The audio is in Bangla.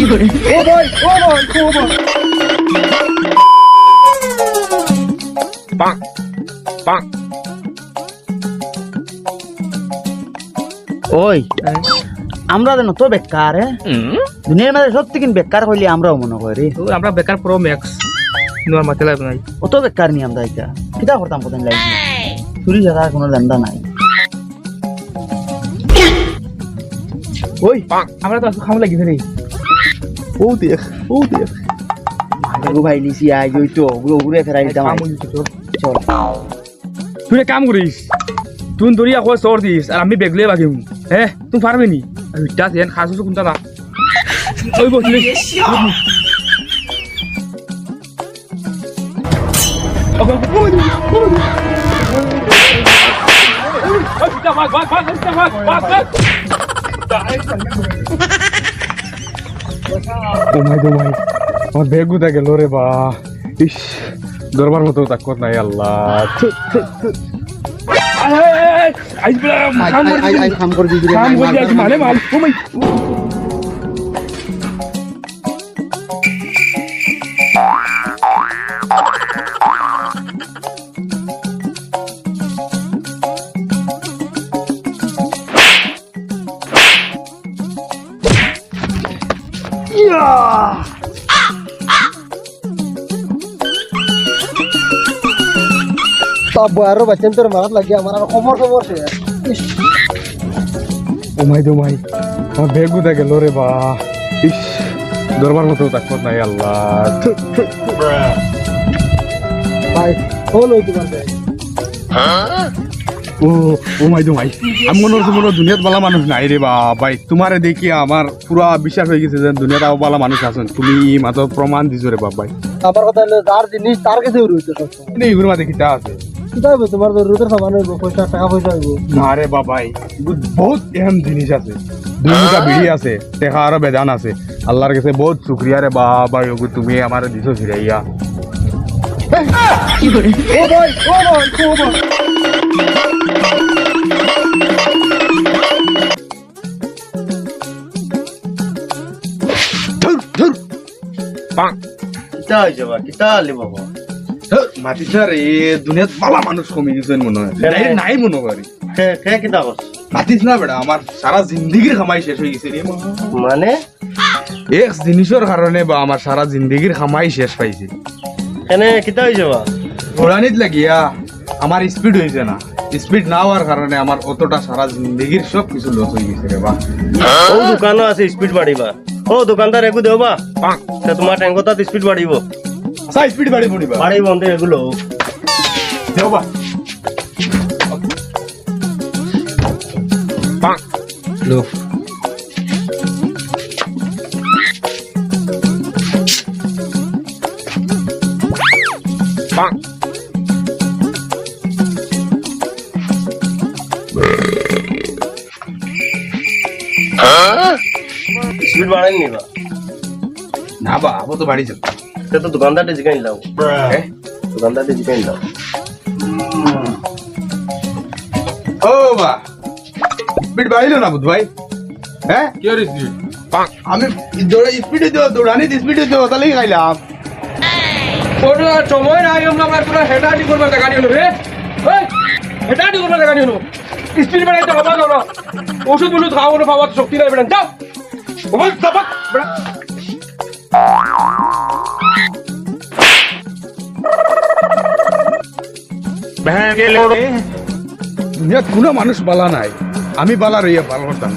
ও ভাই ও ভাই ও ভাই Bonk. Bonk. ওই আমরা জানো তো বেকার দুনিয়ার মাঝে সত্যি কিন বেকার হইলে আমরাও মনে করি তো আমরা বেকার প্রো ম্যাক্স নোর মাথা লাভ নাই অত বেকার নি আমরা এটা কিটা করতাম প্রথম লাইফ চুরি জায়গা কোনো ধান্দা নাই ওই আমরা তো খাম লাগি রে ও দেখ ভাই লিসি আই ওই তো ঘুরে ফেরাই দিতাম চল তুই এক কাম করিস তুই ধরি আকৌ চোর দিস আর আমি বেগলে বাগিম হ্যাঁ তুই পারবে নি ইটা দেন খাসু কোনটা না ওই বসলি ও মাই আমার বেগ গুতা গেল রে বা ইস দরবার মতো তাকত নাই আল্লাহ আইস বলা কাম করে দিবি কাম করে আজ মানে মাল ও মাই সব বয়ারও বাচ্চান তোর মারাত লাগে আমার আর খবর সে ও মাই আমার বেগ গুতা গেল রে বা ইস দরবার মতো তাকত নাই আল্লাহ ভাই হল হইতে পারবে ও মাই আমি মনে দুনিয়াত বালা মানুষ নাই রে বা ভাই তোমারে দেখি আমার পুরা বিশ্বাস হয়ে গেছে যে দুনিয়াত আও বালা মানুষ আছেন তুমি মাত্র প্রমাণ দিছো রে বাবা ভাই আমার কথা হলো যার জিনিস তার কাছে রইতে সব এইগুলো মাঝে কিটা আছে কিতাবে তোমার জরুরতের সামান হইব পয়সা টাকা পয়সা হইব না রে বাবাই বহুত এহেম জিনিস আছে দুইটা বিড়ি আছে টেকা আরো বেদান আছে আল্লাহর কাছে বহুত শুক্রিয়া রে বাবা তুমি আমার দিছো ফিরাইয়া ও ভাই Bonk. কিতা হইছে বা কিতা লে বাবা মাতি স্যার এ দুনিয়াত বালা মানুষ কমে গেছেন মনে হয় নাই মনে করি কে কিতা করছ মাতিস না বেটা আমার সারা জিন্দিগির খামাই শেষ হয়ে গেছে রে মানে এক জিনিসের কারণে বা আমার সারা জিন্দিগির খামাই শেষ পাইছে কেনে কিতা হইছে বা ঘোড়ানিত লাগিয়া আমার স্পিড হয়েছে না স্পিড না হওয়ার কারণে আমার অতটা সারা জিন্দিগির সব কিছু লস হয়ে গেছে রে বা ও দোকানও আছে স্পিড বাড়িবা ও দোকানদার এগু দেবা তা তোমার ট্যাঙ্কত স্পিড বাড়িব আচ্ছা স্পিড বাড়ি পড়িবা বাড়িব অন্তে এগুলো দেও বা Bonk. লো Bonk. স্পিড বাড়াই নিবা না বা আবো তো বাড়ি যাও সে তো দোকানদারটা জিগাই লাও হ্যাঁ দোকানদারটা জিগাই লাও ও বা স্পিড বাড়িলো না বুধ ভাই হ্যাঁ কি আর স্পিড Bonk. আমি স্পিডে দিও দৌড়ানি স্পিডে দিও তাহলে খাইলাম কোন সময় নাই আমরা পুরো হেডাডি করবে গাড়ি হলো রে এই হেডাডি করবে গাড়ি হলো স্পিড বাড়াইতে হবে না ওষুধ বলুন খাওয়া না পাওয়ার শক্তি নাই বেটা যাও ওই সাবাক বেটা দুনিয়াত কোনো মানুষ বালা নাই আমি বালা রইয়া ভালো করতাম